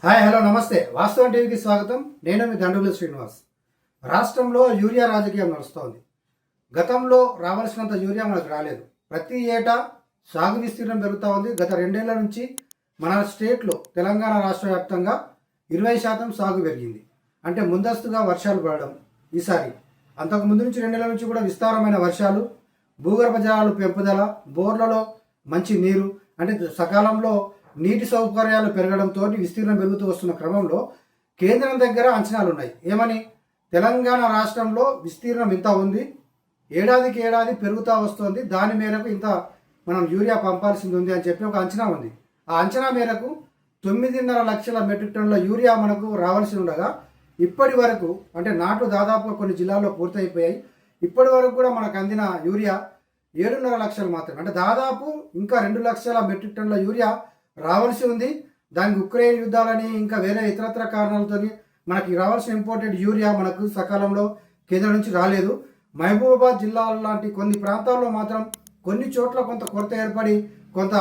Hi hello నమస్తే వాస్తవం టీవీకి స్వాగతం. నేను మీ దండుగుల శ్రీనివాస్. రాష్ట్రంలో యూరియా రాజకీయం నడుస్తోంది. గతంలో రావాల్సినంత యూరియా మనకు రాలేదు. ప్రతి ఏటా సాగు విస్తీర్ణం పెరుగుతూ ఉంది. గత 2 ఏళ్ల నుంచి మన స్టేట్లో తెలంగాణ రాష్ట్ర వ్యాప్తంగా 20% సాగు పెరిగింది. అంటే ముందస్తుగా వర్షాలు పడడం ఈసారి. అంతకు ముందు నుంచి 2 ఏళ్ల నుంచి కూడా విస్తారమైన వర్షాలు, భూగర్భ జలాలు పెంపుదల, బోర్లలో మంచి నీరు, అంటే సకాలంలో నీటి సౌకర్యాలు పెరగడంతో విస్తీర్ణం పెరుగుతూ వస్తున్న క్రమంలో కేంద్రం దగ్గర అంచనాలు ఉన్నాయి. ఏమని? తెలంగాణ రాష్ట్రంలో విస్తీర్ణం ఇంత ఉంది, ఏడాదికి ఏడాది పెరుగుతూ వస్తుంది, దాని మేరకు ఇంత మనం యూరియా పంపాల్సింది ఉంది అని చెప్పి ఒక అంచనా ఉంది. ఆ అంచనా మేరకు 9.5 లక్షల మెట్రిక్ టన్నుల యూరియా మనకు రావాల్సి ఉండగా ఇప్పటి వరకు, అంటే నాట్లు దాదాపు కొన్ని జిల్లాల్లో పూర్తయిపోయాయి. ఇప్పటి వరకు కూడా మనకు అందిన యూరియా 7.5 లక్షలు మాత్రమే. అంటే దాదాపు ఇంకా 2 లక్షల మెట్రిక్ టన్నుల యూరియా రావాల్సి ఉంది. దానికి ఉక్రెయిన్ యుద్ధాలని ఇంకా వేరే ఇతరత్ర కారణాలతో మనకి రావాల్సిన ఇంపోర్టెడ్ యూరియా మనకు సకాలంలో కేంద్రం నుంచి రాలేదు. మహబూబాబాద్ జిల్లా లాంటి కొన్ని ప్రాంతాల్లో మాత్రం కొన్ని చోట్ల కొంత కొరత ఏర్పడి కొంత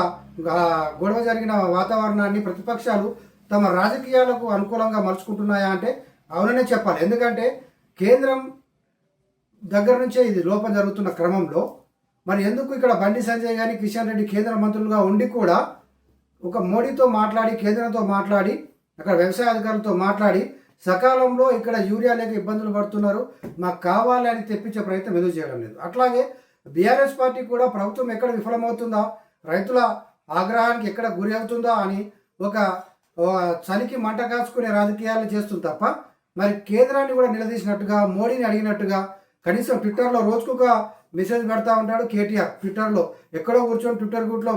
గొడవ జరిగిన వాతావరణాన్ని ప్రతిపక్షాలు తమ రాజకీయాలకు అనుకూలంగా మలుచుకుంటున్నాయా అంటే అవుననే చెప్పాలి. ఎందుకంటే కేంద్రం దగ్గర నుంచే ఇది లోపం జరుగుతున్న క్రమంలో మరి ఎందుకు ఇక్కడ బండి సంజయ్ కానీ కిషన్ రెడ్డి కేంద్ర మంత్రులుగా ఉండి కూడా ఒక మోడీతో మాట్లాడి, కేంద్రంతో మాట్లాడి, అక్కడ వ్యవసాయ అధికారులతో మాట్లాడి సకాలంలో ఇక్కడ యూరియా లేక ఇబ్బందులు పడుతున్నారు, మాకు కావాలి అని తెప్పించే ప్రయత్నం ఎందుకు చేయడం లేదు. అట్లాగే బీఆర్ఎస్ పార్టీ కూడా ప్రభుత్వం ఎక్కడ విఫలమవుతుందా, రైతుల ఆగ్రహానికి ఎక్కడ గురి అవుతుందా అని ఒక చలికి మంట కాచుకునే రాజకీయాలు చేస్తుంది తప్ప మరి కేంద్రాన్ని కూడా నిలదీసినట్టుగా, మోడీని అడిగినట్టుగా కనీసం ట్విట్టర్లో రోజుకొక మెసేజ్ పెడతా ఉంటాడు కేటీఆర్. ట్విట్టర్లో ఎక్కడో కూర్చొని ట్విట్టర్ గుట్లో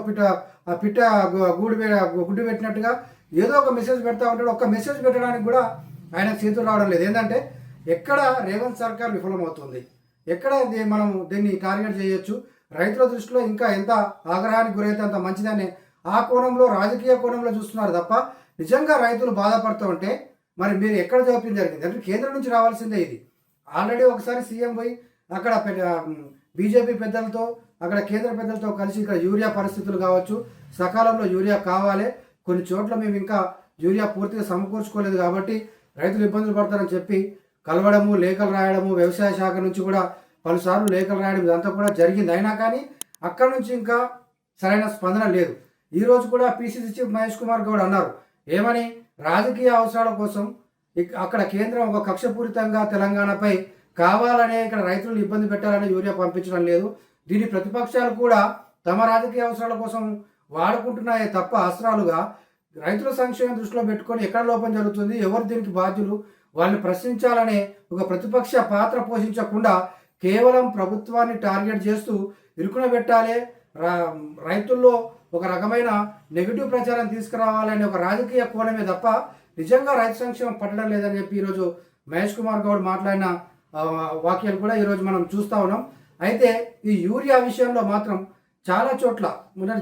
పిట్ట గుడ్డు పెట్టినట్టుగా ఏదో ఒక మెసేజ్ పెడతా ఉంటాడు. ఒక్క మెసేజ్ పెట్టడానికి కూడా ఆయన చేతులు రావడం లేదు. ఏంటంటే ఎక్కడ రేవంత్ సర్కార్ విఫలమవుతుంది, ఎక్కడ మనం దీన్ని టార్గెట్ చేయొచ్చు, రైతుల దృష్టిలో ఇంకా ఎంత ఆగ్రహానికి గురైతే అంత మంచిదని ఆ కోణంలో, రాజకీయ కోణంలో చూస్తున్నారు తప్ప నిజంగా రైతులు బాధపడుతూ ఉంటే మరి మీరు ఎక్కడ జవాబు జరిగింది అంటే కేంద్రం నుంచి రావాల్సిందే. ఇది ఆల్రెడీ ఒకసారి సీఎం పోయి అక్కడ బీజేపీ పెద్దలతో, అక్కడ కేంద్ర పెద్దలతో కలిసి ఇక్కడ యూరియా పరిస్థితులు కావచ్చు, సకాలంలో యూరియా కావాలి, కొన్ని చోట్ల మేము ఇంకా యూరియా పూర్తిగా సమకూర్చుకోలేదు కాబట్టి రైతులు ఇబ్బందులు పడతారని చెప్పి కలవడము, లేఖలు రాయడము, వ్యవసాయ శాఖ నుంచి కూడా పలుసార్లు లేఖలు రాయడం ఇదంతా కూడా జరిగింది. అయినా కానీ అక్కడ నుంచి ఇంకా సరైన స్పందన లేదు. ఈరోజు కూడా పిసిసి చీఫ్ మహేష్ కుమార్ గౌడ్ అన్నారు, ఏమని? రాజకీయ అవసరాల కోసం అక్కడ కేంద్రం ఒక కక్షపూరితంగా తెలంగాణపై కావాలనే ఇక్కడ రైతులను ఇబ్బంది పెట్టాలని యూరియా పంపించడం లేదు, దీని ప్రతిపక్షాలు కూడా తమ రాజకీయ అవసరాల కోసం వాడుకుంటున్నాయే తప్ప అస్త్రాలుగా రైతుల సంక్షేమం దృష్టిలో పెట్టుకొని ఎక్కడ లోపం జరుగుతుంది, ఎవరు దీనికి బాధ్యులు, వాళ్ళని ప్రశ్నించాలనే ఒక ప్రతిపక్ష పాత్ర పోషించకుండా కేవలం ప్రభుత్వాన్ని టార్గెట్ చేస్తూ ఇరుకున పెట్టాలి, రైతుల్లో ఒక రకమైన నెగిటివ్ ప్రచారం తీసుకురావాలనే ఒక రాజకీయ కోణమే తప్ప నిజంగా రైతు సంక్షేమం పట్టడం లేదని చెప్పి ఈరోజు మహేష్ కుమార్ గౌడ్ మాట్లాడిన వాక్యాలు కూడా ఈరోజు మనం చూస్తూ ఉన్నాం. అయితే ఈ యూరియా విషయంలో మాత్రం చాలా చోట్ల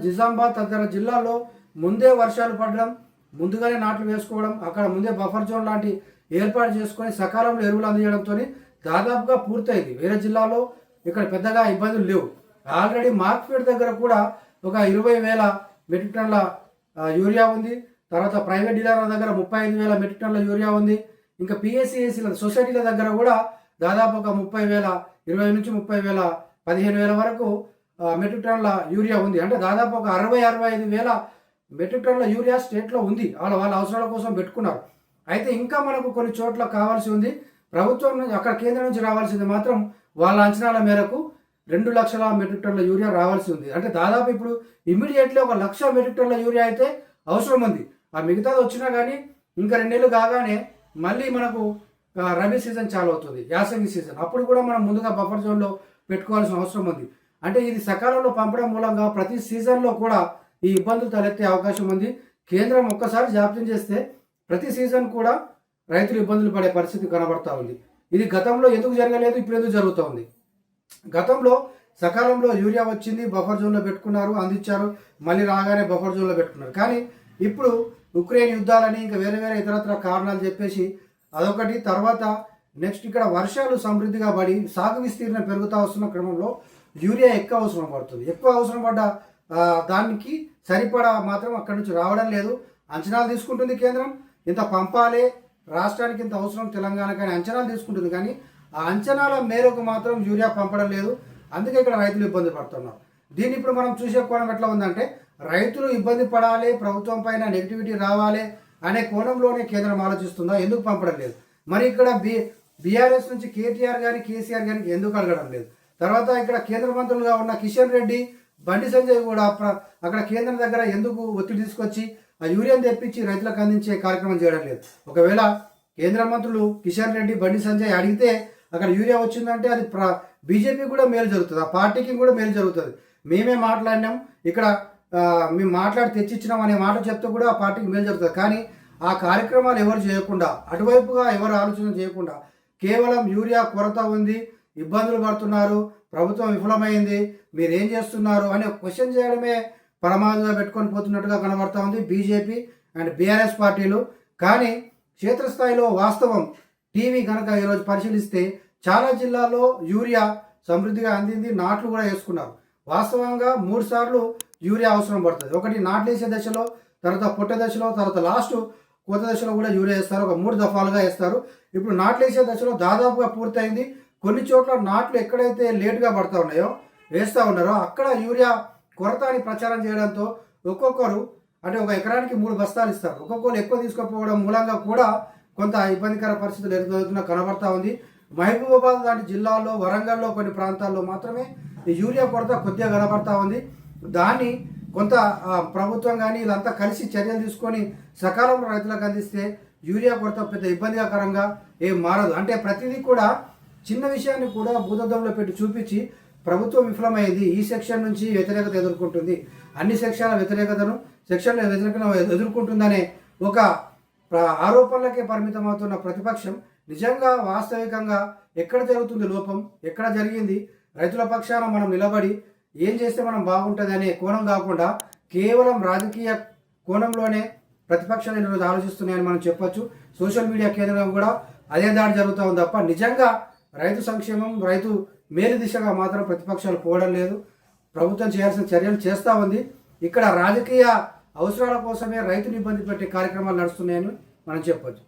నిజామాబాద్ తదితర జిల్లాల్లో ముందే వర్షాలు పడడం, ముందుగానే నాట్లు వేసుకోవడం, అక్కడ ముందే బఫర్ జోన్ లాంటి ఏర్పాటు చేసుకొని సకాలంలో ఎరువులు అందజేయడంతో దాదాపుగా పూర్తయింది. వేరే జిల్లాలో ఇక్కడ పెద్దగా ఇబ్బందులు లేవు. ఆల్రెడీ మార్కెట్ దగ్గర కూడా ఒక 20,000 మెట్రిక్ టన్నుల యూరియా ఉంది. తర్వాత ప్రైవేట్ డీలర్ల దగ్గర 35,000 మెట్రిక్ టన్నుల యూరియా ఉంది. ఇంకా పిఎస్సిఎస్సీల సొసైటీల దగ్గర కూడా దాదాపు ఒక 30,000, 20 నుంచి 30,000, 15,000 వరకు మెట్రిక్ టన్నుల యూరియా ఉంది. అంటే దాదాపు ఒక 60-65,000 మెట్రిక్ టన్నుల యూరియా స్టేట్లో ఉంది. వాళ్ళ అవసరాల కోసం పెట్టుకున్నారు. అయితే ఇంకా మనకు కొన్ని చోట్ల కావాల్సి ఉంది. ప్రభుత్వం నుంచి, అక్కడ కేంద్రం నుంచి రావాల్సింది మాత్రం వాళ్ళ అంచనాల మేరకు 2 లక్షల మెట్రిక్ టన్నుల యూరియా రావాల్సి ఉంది. అంటే దాదాపు ఇప్పుడు ఇమ్మీడియట్లీ 1 లక్ష మెట్రిక్ టన్నుల యూరియా అయితే అవసరం ఉంది. ఆ మిగతాది వచ్చినా కానీ ఇంకా 2 నెలలు కాగానే మళ్ళీ మనకు రబీ సీజన్ చాలు అవుతుంది, యాసంగి సీజన్. అప్పుడు కూడా మనం ముందుగా బఫర్ జోన్లో పెట్టుకోవాల్సిన అవసరం ఉంది. అంటే ఇది సకాలంలో పంపడం మూలంగా ప్రతి సీజన్లో కూడా ఈ ఇబ్బందులు తలెత్తే అవకాశం ఉంది. కేంద్రం ఒక్కసారి జాప్యం చేస్తే ప్రతి సీజన్ కూడా రైతులు ఇబ్బందులు పడే పరిస్థితి కనబడతా ఉంది. ఇది గతంలో ఎందుకు జరగలేదు, ఇప్పుడు ఎందుకు జరుగుతూ ఉంది? గతంలో సకాలంలో యూరియా వచ్చింది, బఫర్ జోన్లో పెట్టుకున్నారు, అందించారు, మళ్ళీ రాగానే బఫర్ జోన్లో పెట్టుకున్నారు. కానీ ఇప్పుడు ఉక్రెయిన్ యుద్ధాలని ఇంకా వేరే వేరే ఇతరత్ర కారణాలు చెప్పేసి అదొకటి. తర్వాత నెక్స్ట్ ఇక్కడ వర్షాలు సమృద్ధిగా పడి సాగు విస్తీర్ణం పెరుగుతూ వస్తున్న క్రమంలో యూరియా ఎక్కువ అవసరం పడుతుంది. ఎక్కువ అవసరం పడ్డ దానికి సరిపడా మాత్రం అక్కడి నుంచి రావడం లేదు. అంచనాలు తీసుకుంటుంది కేంద్రం, ఇంత పంపాలి రాష్ట్రానికి ఇంత అవసరం తెలంగాణ కానీ అంచనాలు తీసుకుంటుంది, కానీ ఆ అంచనాల మేరకు మాత్రం యూరియా పంపడం లేదు. అందుకే ఇక్కడ రైతులు ఇబ్బంది పడుతున్నారు. దీన్ని ఇప్పుడు మనం చూసే కోణం ఎట్లా ఉందంటే, రైతులు ఇబ్బంది పడాలి, ప్రభుత్వం పైన నెగిటివిటీ రావాలి అనే కోణంలోనే కేంద్రం ఆలోచిస్తుందా? ఎందుకు పంపడం లేదు? మరి ఇక్కడ బీఆర్ఎస్ నుంచి కేటీఆర్ కానీ కేసీఆర్ కానీ ఎందుకు అడగడం లేదు? తర్వాత ఇక్కడ కేంద్ర మంత్రులుగా ఉన్న కిషన్ రెడ్డి, బండి సంజయ్ కూడా అక్కడ కేంద్రం దగ్గర ఎందుకు ఒత్తిడి తీసుకొచ్చి ఆ యూరియాను తెప్పించి రైతులకు అందించే కార్యక్రమం చేయడం లేదు? ఒకవేళ కేంద్ర మంత్రులు కిషన్ రెడ్డి, బండి సంజయ్ అడిగితే అక్కడ యూరియా వచ్చిందంటే అది బీజేపీ కూడా మేలు జరుగుతుంది, ఆ పార్టీకి కూడా మేలు జరుగుతుంది. మేమే మాట్లాడినాం, ఇక్కడ మేము మాట్లాడి తెచ్చిచ్చినాం అనే మాట చెప్తే కూడా ఆ పార్టీకి మేలు జరుగుతుంది. కానీ ఆ కార్యక్రమాలు ఎవరు చేయకుండా, అటువైపుగా ఎవరు ఆలోచన చేయకుండా కేవలం యూరియా కొరత ఉంది, ఇబ్బందులు పడుతున్నారు, ప్రభుత్వం విఫలమైంది, మీరేం చేస్తున్నారు అనే క్వశ్చన్ చేయడమే ప్రమాదంగా పెట్టుకొని పోతున్నట్టుగా కనబడతా ఉంది బీజేపీ అండ్ బీఆర్ఎస్ పార్టీలు. కానీ క్షేత్రస్థాయిలో వాస్తవం టీవీ కనుక ఈరోజు పరిశీలిస్తే చాలా జిల్లాల్లో యూరియా సమృద్ధిగా అందింది, నాట్లు కూడా వేసుకున్నారు. వాస్తవంగా 3 సార్లు యూరియా అవసరం పడుతుంది. ఒకటి నాట్లు వేసే దశలో, తర్వాత పొట్ట దశలో, తర్వాత లాస్ట్ కోత దశలో కూడా యూరియా వేస్తారు. ఒక 3 దఫాలుగా వేస్తారు. ఇప్పుడు నాట్లు వేసే దశలో దాదాపుగా పూర్తయింది. కొన్ని చోట్ల నాట్లు ఎక్కడైతే లేటుగా పడతా ఉన్నాయో, వేస్తూ ఉన్నారో అక్కడ యూరియా కొరత అని ప్రచారం చేయడంతో ఒక్కొక్కరు అంటే ఒక ఎకరానికి 3 బస్తాలు ఇస్తారు. ఒక్కొక్కరు ఎక్కువ తీసుకోకపోవడం మూలంగా కూడా కొంత ఇబ్బందికర పరిస్థితులు ఎదురవుతున్నా కనబడతా ఉంది. మహబూబాబాద్ లాంటి జిల్లాల్లో, వరంగల్లో కొన్ని ప్రాంతాల్లో మాత్రమే ఈ యూరియా కొరత కొద్దిగా కనబడతా ఉంది. దాన్ని కొంత ప్రభుత్వం కానీ ఇదంతా కలిసి చర్యలు తీసుకొని సకాలంలో రైతులకు అందిస్తే యూరియా కొరత పెద్ద ఇబ్బందికరంగా ఏం మారదు. అంటే ప్రతిదీ కూడా చిన్న విషయాన్ని కూడా భూతద్దంలో పెట్టి చూపించి ప్రభుత్వం విఫలమైంది, ఈ సెక్షన్ నుంచి వ్యతిరేకత ఎదుర్కొంటుంది, అన్ని సెక్షన్ల వ్యతిరేకతను ఎదుర్కొంటుందనే ఒక ఆరోపణలకే పరిమితం అవుతున్న ప్రతిపక్షం నిజంగా వాస్తవికంగా ఎక్కడ జరుగుతుంది లోపం, ఎక్కడ జరిగింది, రైతుల పక్షాన మనం నిలబడి ఏం చేస్తే మనం బాగుంటుంది అనే కోణం కాకుండా కేవలం రాజకీయ కోణంలోనే ప్రతిపక్షాలు ఈరోజు ఆలోచిస్తున్నాయని మనం చెప్పొచ్చు. సోషల్ మీడియా కేంద్రంగా కూడా అదే దాడి జరుగుతూ ఉంది తప్ప నిజంగా రైతు సంక్షేమం, రైతు మేలు దిశగా మాత్రం ప్రతిపక్షాలు పోవడం లేదు. ప్రభుత్వం చేయాల్సిన చర్యలు చేస్తూ ఉంది. ఇక్కడ రాజకీయ అవసరాల కోసమే రైతుని ఇబ్బంది పెట్టే కార్యక్రమాలు నడుస్తున్నాయని మనం చెప్పొచ్చు.